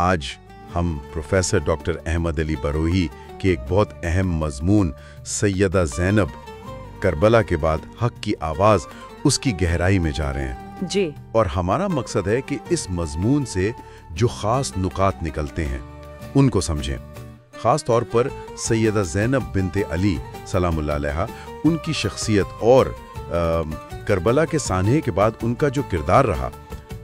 آج ہم professor doctor Ahmad علی بروہی کے ایک بہت اہم مضمون سیدہ زینب، کربلا کے بعد حق کی آواز، اس کی گہرائی میں جا رہے ہیں جی۔ اور ہمارا مقصد ہے کہ اس مضمون سے جو خاص نکات نکلتے ہیں ان کو سمجھیں، خاص طور پر سیدہ زینب بنت علی سلام اللہ علیہا، ان کی شخصیت اور کربلا کے سانحے کے بعد ان کا جو کردار رہا،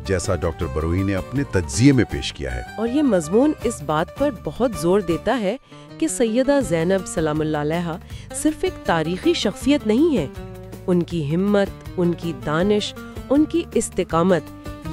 جیسا ڈاکٹر بروہی نے اپنے تجزیے میں پیش کیا ہے۔ اور یہ مضمون اس بات پر بہت زور دیتا ہے کہ سیدہ زینب سلام اللہ علیہا صرف ایک تاریخی شخصیت نہیں ہے، ان کی ہمت، ان کی دانش، ان کی استقامت،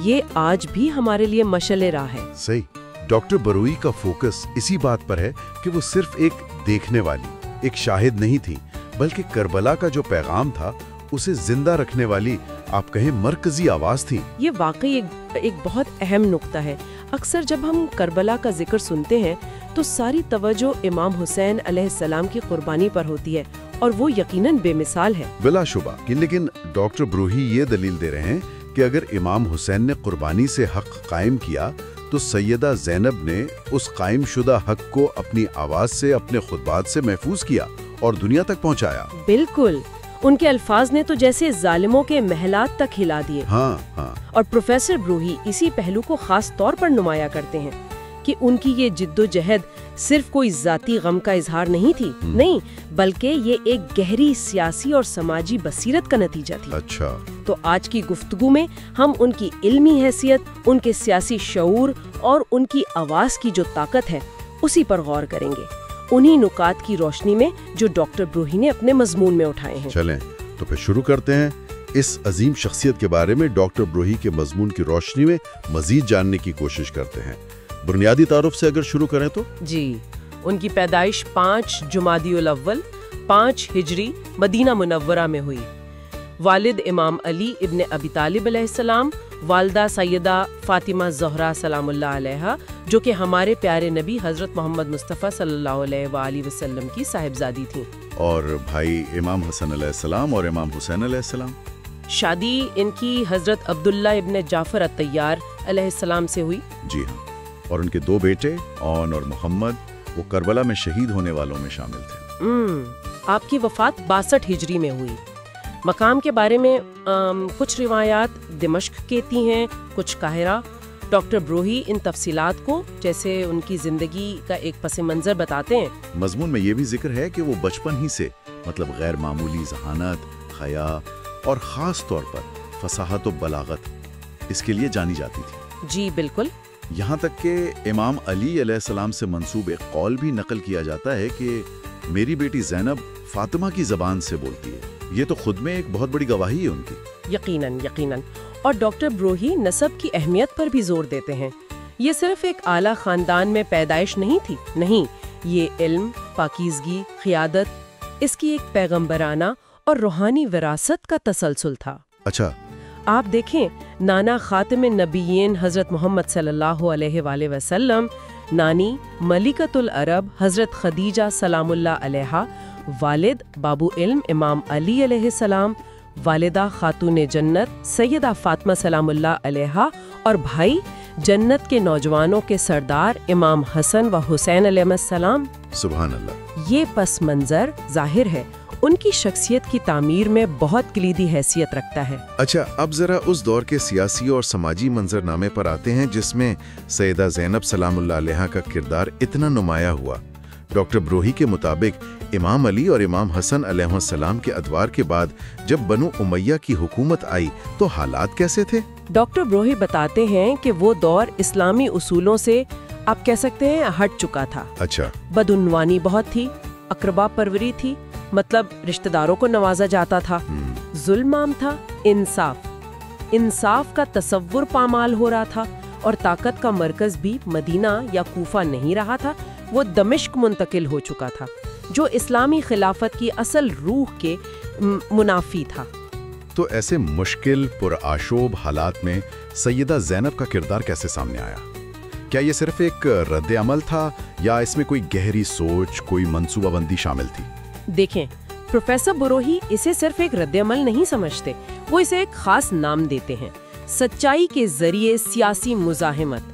یہ آج بھی ہمارے لیے مشعل راہ ہے۔ صحیح۔ ڈاکٹر بروہی کا فوکس اسی بات پر ہے کہ وہ صرف ایک دیکھنے والی، ایک شاہد نہیں تھی، بلکہ کربلا کا جو پیغام تھا اسے زندہ رکھنے والی، آپ کہیں مرکزی آواز تھی۔ یہ واقعی ایک بہت اہم نقطہ ہے۔ اکثر جب ہم کربلا کا ذکر سنتے ہیں تو ساری توجہ امام حسین علیہ السلام کی قربانی پر ہوتی ہے، اور وہ یقیناً بے مثال ہے۔ بلا شبہ، لیکن ڈاکٹر بروہی یہ دلیل دے رہے ہیں کہ اگر امام حسین نے قربانی سے حق قائم کیا تو سیدہ زینب نے اس قائم شدہ حق کو اپنی آواز سے، اپنے خطبات سے محفوظ کیا اور دنیا تک پہنچایا۔ بالکل، ان کے الفاظ نے تو جیسے ظالموں کے محلات تک ہلا دیے۔ ہاں۔ اور پروفیسر بروہی اسی پہلو کو خاص طور پر نمایاں کرتے ہیں کہ ان کی یہ جد و جہد صرف کوئی ذاتی غم کا اظہار نہیں تھی، نہیں، بلکہ یہ ایک گہری سیاسی اور سماجی بصیرت کا نتیجہ تھی۔ اچھا۔ تو آج کی گفتگو میں ہم ان کی علمی حیثیت، ان کے سیاسی شعور اور ان کی آواز کی جو طاقت ہے اسی پر غور کریں گے، انہی نکات کی روشنی میں جو ڈاکٹر بروہی نے اپنے مضمون میں اٹھائے ہیں۔ چلیں تو پھر شروع کرتے ہیں۔ اس عظیم شخصیت کے بارے میں ڈاکٹر بروہی کے مضمون کی روشنی میں مزید جاننے کی کوشش کرتے ہیں۔ بنیادی تعارف سے اگر شروع کریں تو جی، ان کی پیدائش 5 جمادی الاول 5 ہجری مدینہ منورہ میں ہوئی۔ والد امام علی ابن ابی طالب علیہ السلام، والدہ سیدہ فاطمہ زہرا سلام اللہ علیہا، جو کہ ہمارے پیارے نبی حضرت محمد مصطفیٰ صلی اللہ علیہ وآلہ وسلم کی صاحبزادی تھیں، اور بھائی امام حسن علیہ السلام اور امام حسین علیہ السلام۔ شادی ان کی حضرت عبداللہ ابن جعفر الطیار علیہ السلام سے ہوئی۔ جی ہاں، اور ان کے 2 بیٹے اون اور محمد، وہ کربلا میں شہید ہونے والوں میں شامل تھے۔ آپ کی وفات 62 ہجری میں ہوئی۔ مقام کے بارے میں کچھ روایات دمشق کہتی ہیں، کچھ قاہرہ۔ ڈاکٹر بروہی ان تفصیلات کو، جیسے ان کی زندگی کا ایک پس منظر، بتاتے ہیں۔ مضمون میں یہ بھی ذکر ہے کہ وہ بچپن ہی سے غیر معمولی ذہانت، حیا اور خاص طور پر فصاحت و بلاغت اس کے لیے جانی جاتی تھی۔ جی بالکل۔ یہاں تک کہ امام علی علیہ السلام سے منسوب ایک قول بھی نقل کیا جاتا ہے کہ میری بیٹی زینب فاطمہ کی زبان سے بولتی ہے۔ یہ تو خود میں ایک بہت بڑی گواہی ہے ان کی۔ یقیناً۔ اور ڈاکٹر بروہی نسب کی اہمیت پر بھی زور دیتے ہیں۔ یہ صرف ایک اعلیٰ خاندان میں پیدائش نہیں تھی، نہیں، یہ علم، پاکیزگی، قیادت، اس کی ایک پیغمبرانہ اور روحانی وراثت کا تسلسل تھا۔ اچھا۔ آپ دیکھیں، نانا خاتم النبیین حضرت محمد صلی اللہ علیہ وآلہ وسلم، نانی ملکۃ العرب حضرت خدیجہ سلام اللہ علیہا، والد بابو علم امام علی علیہ السلام، والدہ خاتون جنت سیدہ فاطمہ سلام اللہ علیہا، اور بھائی جنت کے نوجوانوں کے سردار امام حسن و حسین علیہ السلام۔ سبحان اللہ۔ یہ پس منظر ظاہر ہے ان کی شخصیت کی تعمیر میں بہت کلیدی حیثیت رکھتا ہے۔ اچھا، اب ذرا اس دور کے سیاسی اور سماجی منظرنامے پر آتے ہیں جس میں سیدہ زینب سلام اللہ علیہا کا کردار اتنا نمایاں ہوا۔ ڈاکٹر بروہی کے مطابق امام علی اور امام حسن علیہ السلام کے ادوار کے بعد جب بنو امیہ کی حکومت آئی تو حالات کیسے تھے؟ ڈاکٹر بروہی بتاتے ہیں کہ وہ دور اسلامی اصولوں سے آپ کہہ سکتے ہیں ہٹ چکا تھا۔ اچھا۔ بدعنوانی بہت تھی، اقربا پروری تھی، مطلب رشتہ داروں کو نوازا جاتا تھا، ظلم عام تھا، انصاف کا تصور پامال ہو رہا تھا، اور طاقت کا مرکز بھی مدینہ یا کوفہ نہیں رہا تھا، وہ دمشق منتقل ہو چکا تھا، جو اسلامی خلافت کی اصل روح کے منافی تھا۔ تو ایسے مشکل پرآشوب حالات میں سیدہ زینب کا کردار کیسے سامنے آیا؟ کیا یہ صرف ایک رد عمل تھا یا اس میں کوئی گہری سوچ، کوئی منصوبہ بندی شامل تھی؟ دیکھیں، پروفیسر بروہی اسے صرف ایک رد عمل نہیں سمجھتے، وہ اسے ایک خاص نام دیتے ہیں: سچائی کے ذریعے سیاسی مزاحمت۔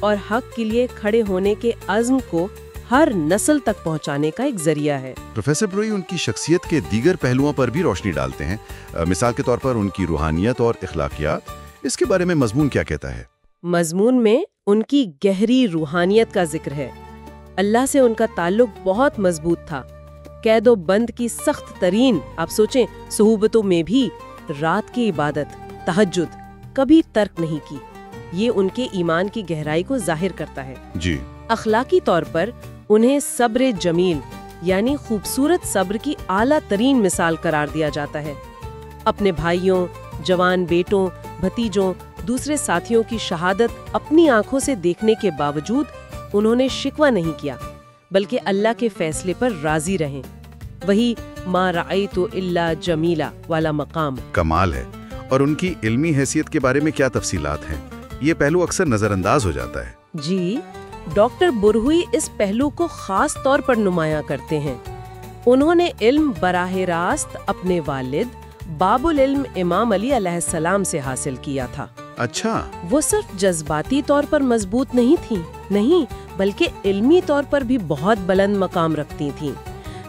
اور حق کے لیے کھڑے ہونے کے عزم کو ہر نسل تک پہنچانے کا ایک ذریعہ ہے۔ پروفیسر بروئی ان کی شخصیت کے دیگر پہلوؤں پر بھی روشنی ڈالتے ہیں، مثال کے طور پر ان کی روحانیت اور اخلاقیات، اس کے بارے میں مضمون کیا کہتا ہے؟ مضمون میں ان کی گہری روحانیت کا ذکر ہے۔ اللہ سے ان کا تعلق بہت مضبوط تھا۔ قید و بند کی سخت ترین، آپ سوچیں، صعوبتوں میں بھی رات کی عبادت، تہجد کبھی ترک نہیں کی۔ یہ ان کے ایمان کی گہرائی کو ظاہر کرتا ہے۔ جی۔ اخلاقی طور پر انہیں صبر جمیل یعنی خوبصورت صبر کی اعلیٰ ترین مثال قرار دیا جاتا ہے۔ اپنے بھائیوں، جوان بیٹوں، بھتیجوں، دوسرے ساتھیوں کی شہادت اپنی آنکھوں سے دیکھنے کے باوجود انہوں نے شکوہ نہیں کیا، بلکہ اللہ کے فیصلے پر راضی رہیں۔ وہی ما رأیت الا جمیلا والا مقام کمال ہے۔ اور ان کی علمی حیثیت کے بارے میں کیا تفصیلات ہیں؟ یہ پہلو اکثر نظر انداز ہو جاتا ہے۔ جی، ڈاکٹر بروئی اس پہلو کو خاص طور پر نمایاں کرتے ہیں۔ انہوں نے علم براہ راست اپنے والد باب العلم امام علی علیہ السلام سے حاصل کیا تھا۔ اچھا۔ وہ صرف جذباتی طور پر مضبوط نہیں تھیں، نہیں، بلکہ علمی طور پر بھی بہت بلند مقام رکھتی تھیں۔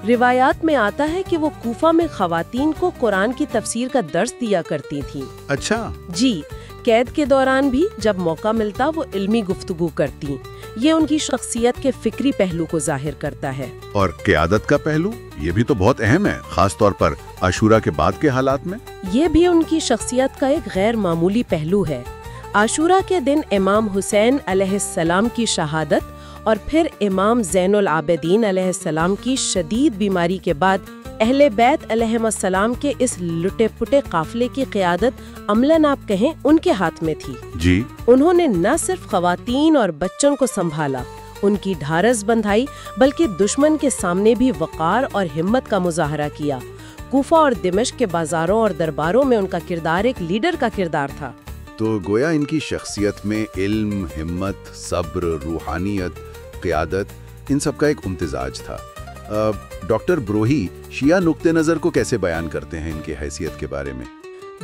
روایات میں آتا ہے کہ وہ کوفہ میں خواتین کو قرآن کی تفسیر کا درس دیا کرتی تھیں۔ اچھا۔ جی، قید کے دوران بھی جب موقع ملتا وہ علمی گفتگو کرتی۔ یہ ان کی شخصیت کے فکری پہلو کو ظاہر کرتا ہے۔ اور قیادت کا پہلو یہ بھی تو بہت اہم ہے، خاص طور پر عاشورہ کے بعد کے حالات میں۔ یہ بھی ان کی شخصیت کا ایک غیر معمولی پہلو ہے۔ عاشورہ کے دن امام حسین علیہ السلام کی شہادت اور پھر امام زین العابدین علیہ السلام کی شدید بیماری کے بعد اہل بیت علیہم السلام کے اس لٹے پٹے قافلے کی قیادت عملاً آپ کہیں ان کے ہاتھ میں تھی۔ جی۔ انہوں نے نہ صرف خواتین اور بچوں کو سنبھالا، ان کی ڈھارس بندھائی، بلکہ دشمن کے سامنے بھی وقار اور ہمت کا مظاہرہ کیا۔ کوفہ اور دمشق کے بازاروں اور درباروں میں ان کا کردار ایک لیڈر کا کردار تھا۔ تو گویا ان کی شخصیت میں علم، ہمت، صبر، روحانیت، قیادت، ان سب کا ایک امتزاج تھا۔ ڈاکٹر بروئی شیعہ نقطہ نظر کو کیسے بیان کرتے ہیں ان کی حیثیت کے بارے میں؟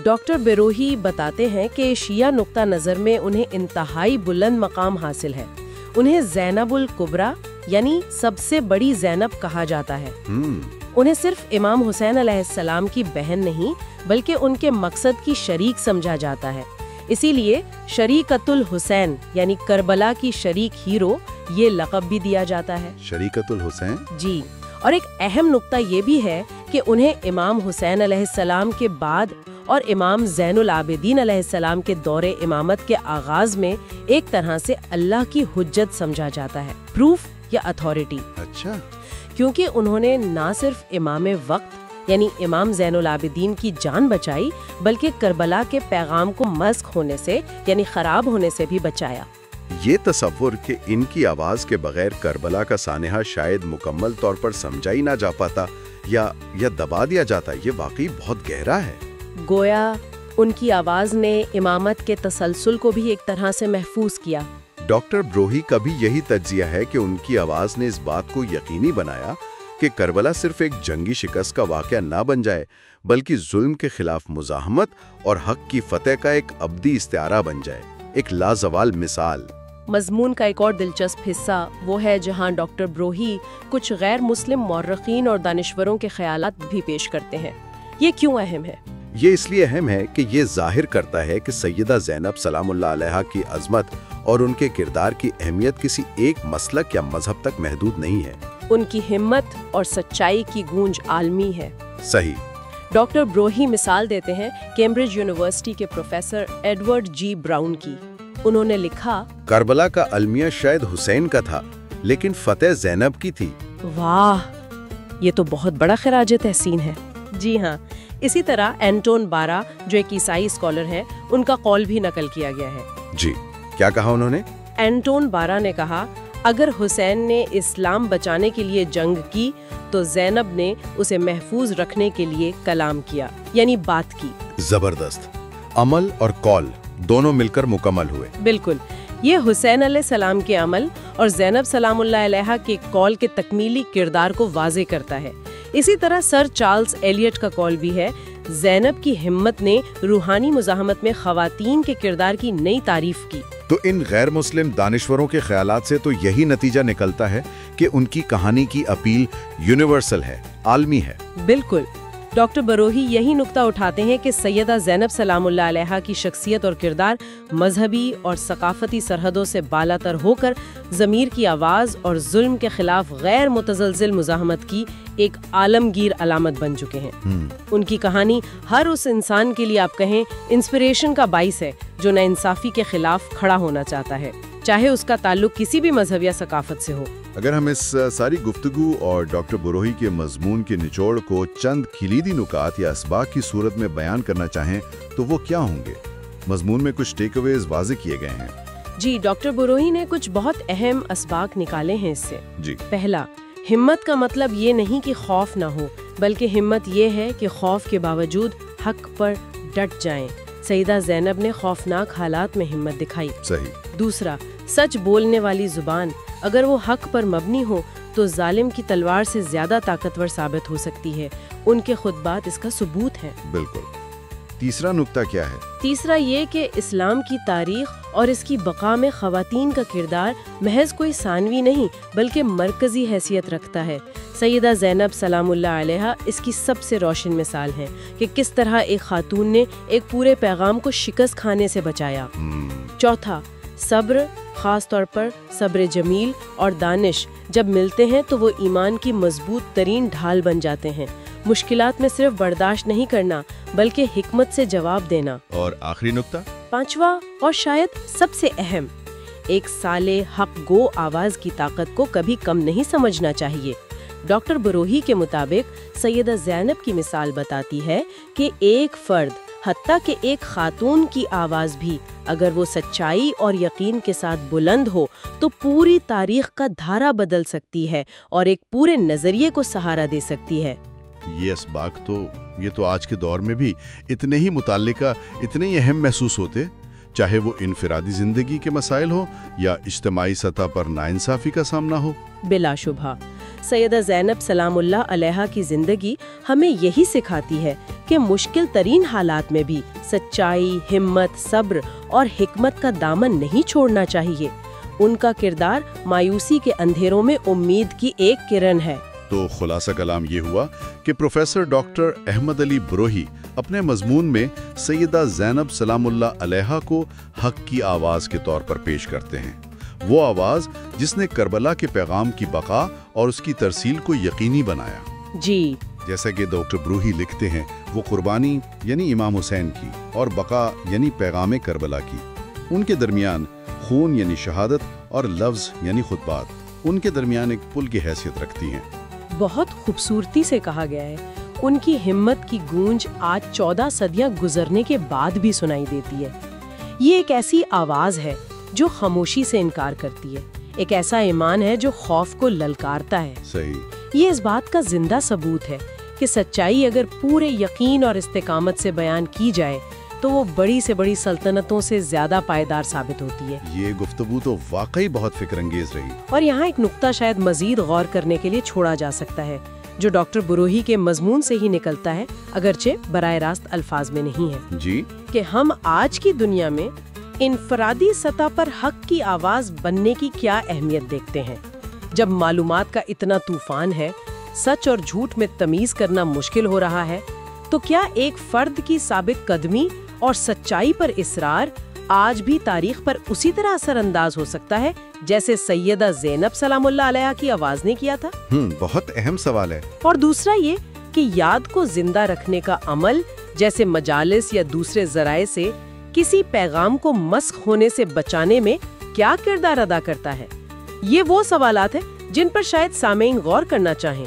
ڈاکٹر بروئی بتاتے ہیں کہ شیعہ نقطہ نظر میں انہیں انتہائی بلند مقام حاصل ہے۔ انہیں زینب الکبریٰ یعنی سب سے بڑی زینب کہا جاتا ہے۔ انہیں صرف امام حسین علیہ السلام کی بہن نہیں بلکہ ان کے مقصد کی شریک سمجھا جاتا ہے۔ اسی لیے شریکت الحسین یعنی کربلا کی شریک ہیرو یہ لقب بھی دیا جاتا ہے۔ شریکت الحسین؟ جی، اور ایک اہم نقطہ یہ بھی ہے کہ انہیں امام حسین علیہ السلام کے بعد اور امام زین العابدین علیہ السلام کے دور امامت کے آغاز میں ایک طرح سے اللہ کی حجت سمجھا جاتا ہے، پروف یا اتھارٹی۔ اچھا۔ کیونکہ انہوں نے نہ صرف امام وقت یعنی امام زین العابدین کی جان بچائی بلکہ کربلا کے پیغام کو مسخ ہونے سے یعنی خراب ہونے سے بھی بچایا۔ یہ تصور کہ ان کی آواز کے بغیر کربلا کا سانحہ شاید مکمل طور پر سمجھا ہی نہ جا پاتا یا دبا دیا جاتا، یہ واقعی بہت گہرا ہے۔ گویا ان کی آواز نے امامت کے تسلسل کو بھی ایک طرح سے محفوظ کیا۔ ڈاکٹر بروئی کا بھی یہی تجزیہ ہے کہ ان کی آواز نے اس بات کو یقینی بنایا کہ کربلا صرف ایک جنگی شکست کا واقعہ نہ بن جائے بلکہ ظلم کے خلاف مزاحمت اور حق کی فتح کا ایک ابدی استعارہ بن جائے، ایک لازوال مثال۔ مضمون کا ایک اور دلچسپ حصہ وہ ہے جہاں ڈاکٹر بروئی کچھ غیر مسلم مورخین اور دانشوروں کے خیالات بھی پیش کرتے ہیں۔ یہ کیوں اہم ہے؟ یہ اس لیے اہم ہے کہ یہ ظاہر کرتا ہے کہ سیدہ زینب سلام اللہ علیہا کی عظمت اور ان کے کردار کی اہمیت کسی ایک مسلک یا مذہب تک محدود نہیں ہے۔ ان کی ہمت اور سچائی کی گونج عالمی ہے۔ صحیح۔ ڈاکٹر بروئی مثال دیتے ہیں کیمبرج یونیورسٹی کے پروفیسر ایڈورڈ جی براؤن کی۔ انہوں نے لکھا، کربلا کا المیہ شاید حسین کا تھا لیکن فتح زینب کی تھی۔ واہ، یہ تو بہت بڑا خراج تحسین ہے۔ جی ہاں، اسی طرح اینٹون بارا جو ایک عیسائی اسکالر ہیں، ان کا قول بھی نقل کیا گیا ہے۔ جی، کیا کہا انہوں نے؟ اینٹون بارا نے کہا، اگر حسین نے اسلام بچانے کے لیے جنگ کی تو زینب نے اسے محفوظ رکھنے کے لیے کلام کیا، یعنی بات کی۔ زبردست، عمل اور قول دونوں مل کر مکمل ہوئے۔ بالکل، یہ حسین علیہ السلام کے عمل اور زینب سلام اللہ علیہا کے قول کے تکمیلی کردار کو واضح کرتا ہے۔ اسی طرح سر چارلز ایلیٹ کا قول بھی ہے، زینب کی ہمت نے روحانی مزاحمت میں خواتین کے کردار کی نئی تعریف کی۔ تو ان غیر مسلم دانشوروں کے خیالات سے تو یہی نتیجہ نکلتا ہے کہ ان کی کہانی کی اپیل یونیورسل ہے، عالمی ہے۔ بالکل، ڈاکٹر بروہی یہی نقطہ اٹھاتے ہیں کہ سیدہ زینب سلام اللہ علیہا کی شخصیت اور کردار مذہبی اور ثقافتی سرحدوں سے بالاتر ہو کر ضمیر کی آواز اور ظلم کے خلاف غیر متزلزل مزاحمت کی ایک عالمگیر علامت بن چکے ہیں۔ ان کی کہانی ہر اس انسان کے لیے آپ کہیں انسپریشن کا باعث ہے جو ناانصافی کے خلاف کھڑا ہونا چاہتا ہے، چاہے اس کا تعلق کسی بھی مذہب یا ثقافت سے ہو۔ اگر ہم اس ساری گفتگو اور ڈاکٹر بروہی کے مضمون کے نچوڑ کو چند کلیدی نکات یا اسباق کی صورت میں بیان کرنا چاہیں تو وہ کیا ہوں گے؟ مضمون میں کچھ ٹیک اویز واضح کیے گئے ہیں۔ جی، ڈاکٹر بروہی نے کچھ بہت اہم اسباق نکالے ہیں اس سے۔ جی، پہلا، ہمت کا مطلب یہ نہیں کہ خوف نہ ہو، بلکہ ہمت یہ ہے کہ خوف کے باوجود حق پر ڈٹ جائیں۔ سیدہ زینب نے خوفناک حالات میں ہمت دکھائی۔ صحیح۔ دوسرا، سچ بولنے والی زبان اگر وہ حق پر مبنی ہو تو ظالم کی تلوار سے زیادہ طاقتور ثابت ہو سکتی ہے۔ ان کے خطبات اس کا ثبوت ہیں۔ بالکل۔ تیسرا نقطہ کیا ہے؟ تیسرا یہ کہ اسلام کی تاریخ اور اس کی بقا میں خواتین کا کردار محض کوئی ثانوی نہیں بلکہ مرکزی حیثیت رکھتا ہے۔ سیدہ زینب سلام اللہ علیہا اس کی سب سے روشن مثال ہے کہ کس طرح ایک خاتون نے ایک پورے پیغام کو شکست کھانے سے بچایا۔ چوتھا، صبر، خاص طور پر صبر جمیل اور دانش جب ملتے ہیں تو وہ ایمان کی مضبوط ترین ڈھال بن جاتے ہیں۔ مشکلات میں صرف برداشت نہیں کرنا بلکہ حکمت سے جواب دینا۔ اور آخری نقطہ؟ پانچواں اور شاید سب سے اہم، ایک صالح حق گو آواز کی طاقت کو کبھی کم نہیں سمجھنا چاہیے۔ ڈاکٹر بروہی کے مطابق سیدہ زینب کی مثال بتاتی ہے کہ ایک فرد، حتیٰ کہ ایک خاتون کی آواز بھی اگر وہ سچائی اور یقین کے ساتھ بلند ہو تو پوری تاریخ کا دھارا بدل سکتی ہے اور ایک پورے نظریے کو سہارا دے سکتی ہے۔ یہ اسباق یہ تو آج کے دور میں بھی اتنے ہی متعلقہ، اتنے ہی اہم محسوس ہوتے، چاہے وہ انفرادی زندگی کے مسائل ہو یا اجتماعی سطح پر ناانصافی کا سامنا ہو۔ بلا شبہ سیدہ زینب سلام اللہ علیہا کی زندگی ہمیں یہی سکھاتی ہے کہ مشکل ترین حالات میں بھی سچائی، ہمت، صبر اور حکمت کا دامن نہیں چھوڑنا چاہیے۔ ان کا کردار مایوسی کے اندھیروں میں امید کی ایک کرن ہے۔ تو خلاصہ کلام یہ ہوا کہ پروفیسر ڈاکٹر احمد علی بروہی اپنے مضمون میں سیدہ زینب سلام اللہ علیہا کو حق کی آواز کے طور پر پیش کرتے ہیں، وہ آواز جس نے کربلا کے پیغام کی بقا اور اس کی ترسیل کو یقینی بنایا۔ جی، جیسا کہ ڈاکٹر بروہی لکھتے ہیں، وہ قربانی یعنی امام حسین کی اور بقا یعنی پیغام کربلا کی، ان کے درمیان خون یعنی شہادت اور لفظ یعنی خطبات ان کے درمیان ایک پل کی حیثیت رکھتی ہیں۔ بہت خوبصورتی سے کہا گیا ہے۔ ان کی ہمت کی گونج آج 14 صدیاں گزرنے کے بعد بھی سنائی دیتی ہے۔ یہ ایک ایسی آواز ہے جو خاموشی سے انکار کرتی ہے، ایک ایسا ایمان ہے جو خوف کو للکارتا ہے۔ صحیح۔ یہ اس بات کا زندہ ثبوت ہے کہ سچائی اگر پورے یقین اور استقامت سے بیان کی جائے تو وہ بڑی سے بڑی سلطنتوں سے زیادہ پائیدار ثابت ہوتی ہے۔ یہ گفتگو تو واقعی بہت فکر انگیز رہی۔ اور یہاں ایک نقطہ شاید مزید غور کرنے کے لیے چھوڑا جا سکتا ہے جو ڈاکٹر بروہی کے مضمون سے ہی نکلتا ہے، اگرچہ براہ راست الفاظ میں نہیں ہے۔ جی، کہ ہم آج کی دنیا میں انفرادی سطح پر حق کی آواز بننے کی کیا اہمیت دیکھتے ہیں۔ جب معلومات کا اتنا طوفان ہے، سچ اور جھوٹ میں تمیز کرنا مشکل ہو رہا ہے، تو کیا ایک فرد کی ثابت قدمی اور سچائی پر اصرار آج بھی تاریخ پر اسی طرح اثر انداز ہو سکتا ہے جیسے سیدہ زینب سلام اللہ علیہا کی آواز نے کیا تھا؟ بہت اہم سوال ہے۔ اور دوسرا یہ کہ یاد کو زندہ رکھنے کا عمل جیسے مجالس یا دوسرے ذرائع سے کسی پیغام کو مسخ ہونے سے بچانے میں کیا کردار ادا کرتا ہے؟ یہ وہ سوالات ہیں جن پر شاید سامعین غور کرنا چاہیں۔